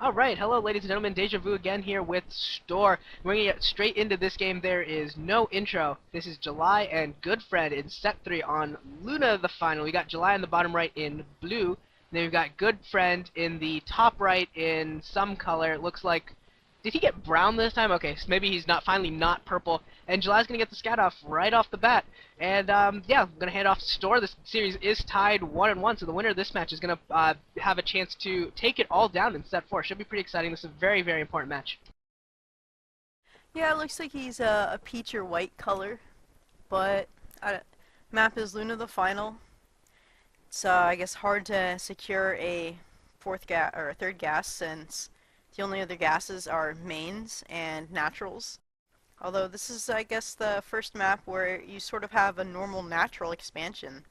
Alright, hello ladies and gentlemen, Deja Vu again here with Storr. We're going to get straight into this game. There is no intro. This is July and Goodfriend in set 3 on Luna the final. We got July on the bottom right in blue. Then we've got Goodfriend in the top right in some color. It looks like... Did he get brown this time? Okay, so maybe he's finally not purple. And July's going to get the scat off right off the bat. And, yeah, I'm going to hand off to Storr. This series is tied 1-1, so the winner of this match is going to have a chance to take it all down in set 4. Should be pretty exciting. This is a very, very important match. Yeah, it looks like he's a peach or white color, but map is Luna the final. It's I guess hard to secure a third gas since the only other gases are mains and naturals. Although this is, I guess, the first map where you sort of have a normal natural expansion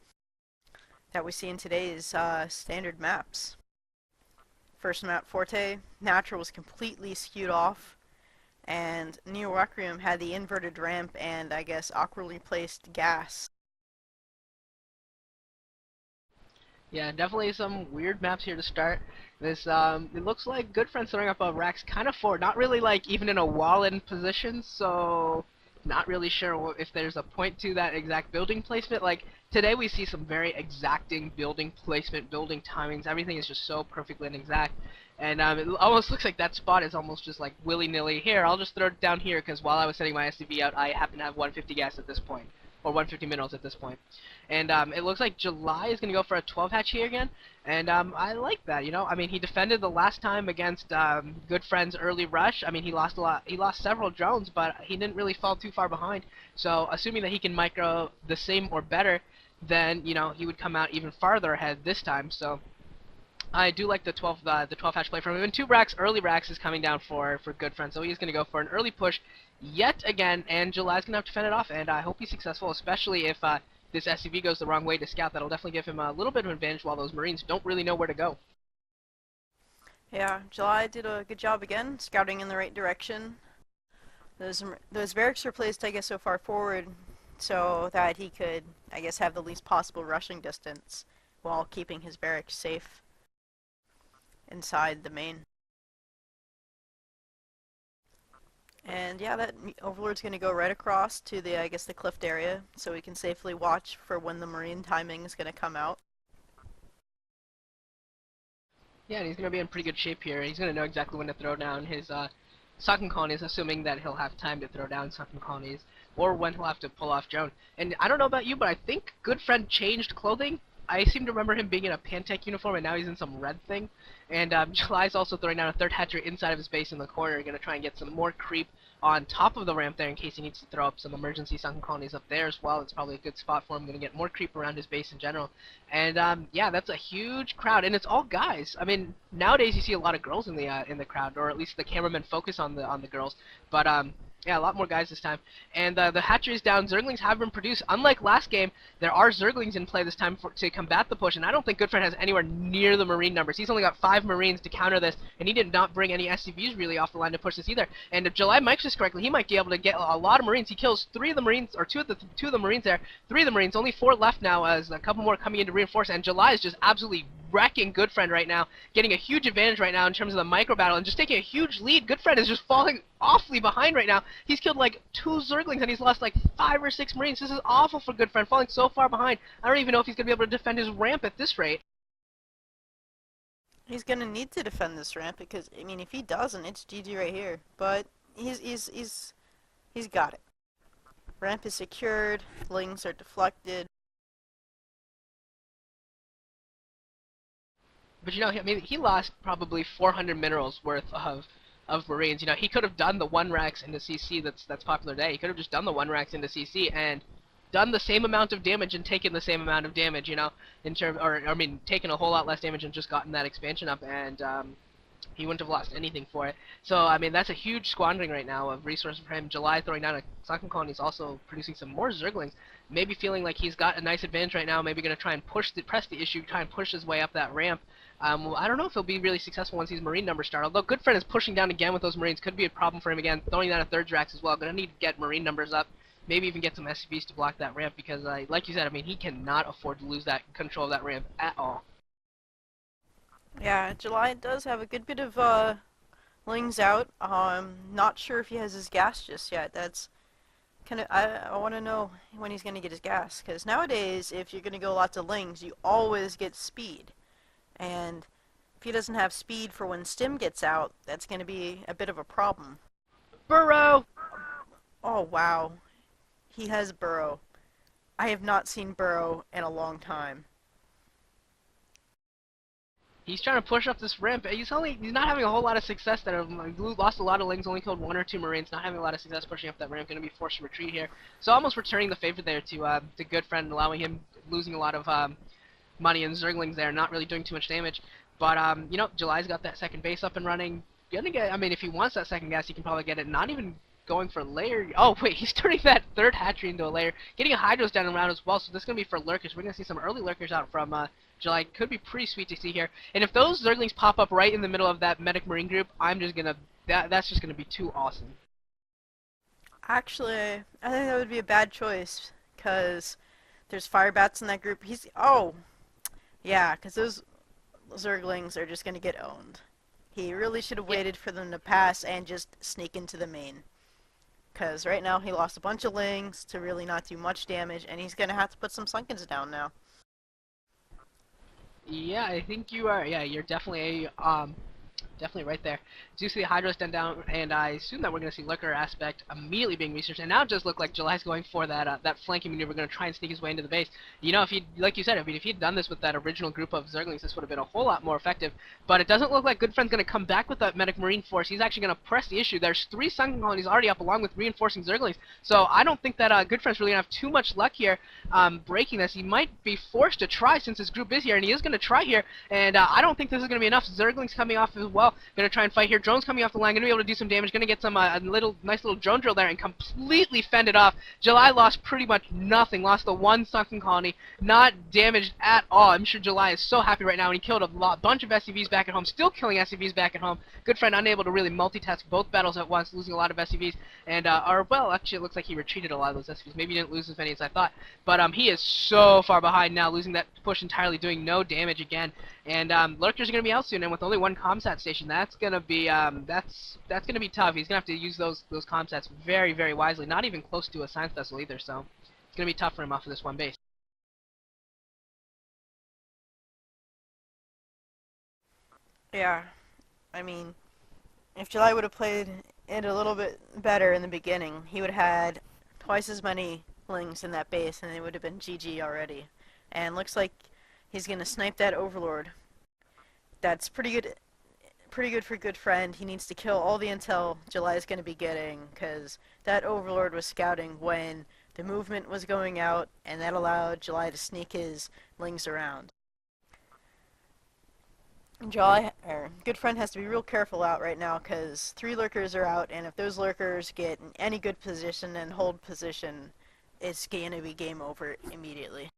that we see in today's standard maps. First map, Forte, natural was completely skewed off, and Neo Requiem had the inverted ramp and, I guess, awkwardly placed gas. Yeah, definitely some weird maps here to start. This, it looks like Goodfriend's throwing up a racks kind of forward, not really like even in a wall-in position, so not really sure if there's a point to that exact building placement. Like, today we see some very exacting building placement, building timings, everything is just so perfectly and exact. And it almost looks like that spot is almost just like willy-nilly. Here, I'll just throw it down here, because while I was setting my SCV out, I happen to have 150 gas at this point. Or 150 minerals at this point. And it looks like July is going to go for a 12 hatch here again. And I like that, you know. I mean, he defended the last time against Goodfriend's early rush. I mean, he lost a lot. He lost several drones, but he didn't really fall too far behind. So, assuming that he can micro the same or better, then, you know, he would come out even farther ahead this time. So, I do like the 12 hatch play from him. And 2 racks, early racks is coming down for Goodfriend. So he's going to go for an early push yet again, and July's going to have to fend it off, and I hope he's successful, especially if this SCV goes the wrong way to scout. That'll definitely give him a little bit of an advantage while those Marines don't really know where to go. Yeah, July did a good job again, scouting in the right direction. Those barracks were placed, I guess, so far forward so that he could, I guess, have the least possible rushing distance while keeping his barracks safe inside the main. And yeah, that Overlord's going to go right across to the, I guess, the cliffed area, so we can safely watch for when the Marine timing is going to come out. Yeah, and he's going to be in pretty good shape here. He's going to know exactly when to throw down his sunken colonies, assuming that he'll have time to throw down sunken colonies, or when he'll have to pull off drone. And I don't know about you, but I think Goodfriend changed clothing. I seem to remember him being in a Pantech uniform, and now he's in some red thing. And July's also throwing down a third hatchery inside of his base in the corner, going to try and get some more creep on top of the ramp there in case he needs to throw up some emergency sunken colonies up there as well. It's probably a good spot for him. Going to get more creep around his base in general. And yeah, that's a huge crowd, and it's all guys. I mean, nowadays you see a lot of girls in the crowd, or at least the cameramen focus on the girls. But yeah, a lot more guys this time. And the hatchery is down. Zerglings have been produced. Unlike last game, there are Zerglings in play this time to combat the push. And I don't think Goodfriend has anywhere near the Marine numbers. He's only got 5 Marines to counter this. And he did not bring any SCVs really off the line to push this either. And if July mics this correctly, he might be able to get a lot of Marines. He kills 3 of the Marines, or 2 of the Marines there. 3 of the Marines. Only 4 left now as a couple more coming in to reinforce. And July is just absolutely wrecking Goodfriend right now, getting a huge advantage right now in terms of the micro battle, and just taking a huge lead. Goodfriend is just falling awfully behind right now. He's killed like 2 Zerglings and he's lost like 5 or 6 Marines. This is awful for Goodfriend, falling so far behind. I don't even know if he's going to be able to defend his ramp at this rate. He's going to need to defend this ramp because, I mean, if he doesn't, it's GG right here. But he's got it. Ramp is secured, lings are deflected. But you know, I mean, he lost probably 400 minerals worth of Marines. You know, he could have done the 1 racks into CC that's popular today. He could have just done the 1 racks into CC and done the same amount of damage and taken the same amount of damage, you know, or I mean, taken a whole lot less damage and just gotten that expansion up, and he wouldn't have lost anything for it. So, I mean, that's a huge squandering right now of resources for him. July throwing down a sunken colony is also producing some more Zerglings. Maybe feeling like he's got a nice advantage right now. Maybe going to try and press the issue, try and push his way up that ramp. Well, I don't know if he'll be really successful once these Marine numbers start. Although Goodfriend is pushing down again with those Marines. Could be a problem for him again. Throwing down a third racks as well. Going to need to get Marine numbers up. Maybe even get some SCVs to block that ramp because, like you said, I mean, he cannot afford to lose that control of that ramp at all. Yeah, July does have a good bit of Lings out. Not sure if he has his gas just yet. That's kind of I want to know when he's gonna get his gas, because nowadays if you're gonna go lots of Lings, you always get speed, and if he doesn't have speed for when Stim gets out, that's gonna be a bit of a problem. Burrow! Oh wow, he has Burrow. I have not seen Burrow in a long time. He's trying to push up this ramp. He's not having a whole lot of success there. Lost a lot of lings, only killed 1 or 2 Marines. Not having a lot of success pushing up that ramp. Going to be forced to retreat here. So almost returning the favor there to Goodfriend, allowing him losing a lot of money and Zerglings there, not really doing too much damage. But you know, July's got that second base up and running. Gonna get. I mean, if he wants that second gas, he can probably get it. Not even going for layer. Oh wait, he's turning that third hatchery into a layer. Getting a hydros down around as well. So this is gonna be for lurkers. We're gonna see some early lurkers out from July. Could be pretty sweet to see here. And if those Zerglings pop up right in the middle of that medic marine group, I'm just gonna. That's just gonna be too awesome. Actually, I think that would be a bad choice, because there's Firebats in that group. Oh, yeah, because those Zerglings are just gonna get owned. He really should have Yeah. waited for them to pass and just sneak into the main. Because right now he lost a bunch of Lings to really not do much damage, and he's gonna have to put some Sunkens down now. Yeah, I think you are. Yeah, you're definitely definitely right there. Do see the Hydros down, and I assume that we're going to see Lurker aspect immediately being researched. And now it just look like July's going for that flanking maneuver, going to try and sneak his way into the base. You know, if he, like you said, I mean, if he'd done this with that original group of Zerglings, this would have been a whole lot more effective. But it doesn't look like Goodfriend's going to come back with that medic marine force. He's actually going to press the issue. There's 3 sunken colonies already up, along with reinforcing Zerglings. So I don't think that Goodfriend's really going to have too much luck here breaking this. He might be forced to try since his group is here, and he is going to try here. And I don't think this is going to be enough. Zerglings coming off as well. Going to try and fight here. Drones coming off the line. Going to be able to do some damage. Going to get some nice little drone drill there and completely fend it off. July lost pretty much nothing. Lost the 1 sunken colony. Not damaged at all. I'm sure July is so happy right now. And he killed a bunch of SCVs back at home. Still killing SCVs back at home. Goodfriend unable to really multitask both battles at once, losing a lot of SCVs. And well, actually, it looks like he retreated a lot of those SCVs. Maybe he didn't lose as many as I thought. But he is so far behind now, losing that push entirely, doing no damage again. And lurkers are going to be out soon, and with only 1 comsat station, that's going to be that's going to be tough. He's going to have to use those comsats very, very wisely. Not even close to a science vessel either, so it's going to be tough for him off of this 1 base. Yeah, I mean, if July would have played it a little bit better in the beginning, he would have had twice as many Lings in that base, and it would have been GG already. And looks like he's gonna snipe that Overlord. That's pretty good. Pretty good for Goodfriend. He needs to kill all the intel July is going to be getting, because that Overlord was scouting when the movement was going out, and that allowed July to sneak his Lings around. Goodfriend has to be real careful out right now, because 3 lurkers are out, and if those lurkers get in any good position and hold position, it's going to be game over immediately.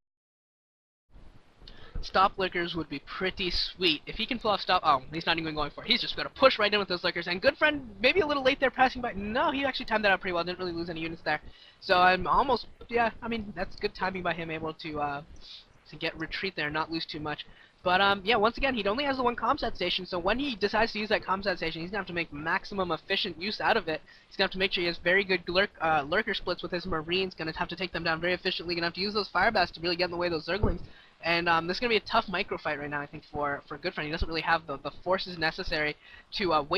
Stop lurkers would be pretty sweet. If he can pull off stop... Oh, he's not even going for it. He's just going to push right in with those lurkers. And Goodfriend, maybe a little late there passing by. No, he actually timed that out pretty well. Didn't really lose any units there. So I'm almost... Yeah, I mean, that's good timing by him, able to get retreat there, not lose too much. But, yeah, once again, he only has the 1 comsat station, so when he decides to use that comsat station, he's going to have to make maximum efficient use out of it. He's going to have to make sure he has very good lurker splits with his Marines, going to have to take them down very efficiently, going to have to use those Firebats to really get in the way of those Zerglings. And this is going to be a tough micro fight right now, I think, for Goodfriend. He doesn't really have the forces necessary to waste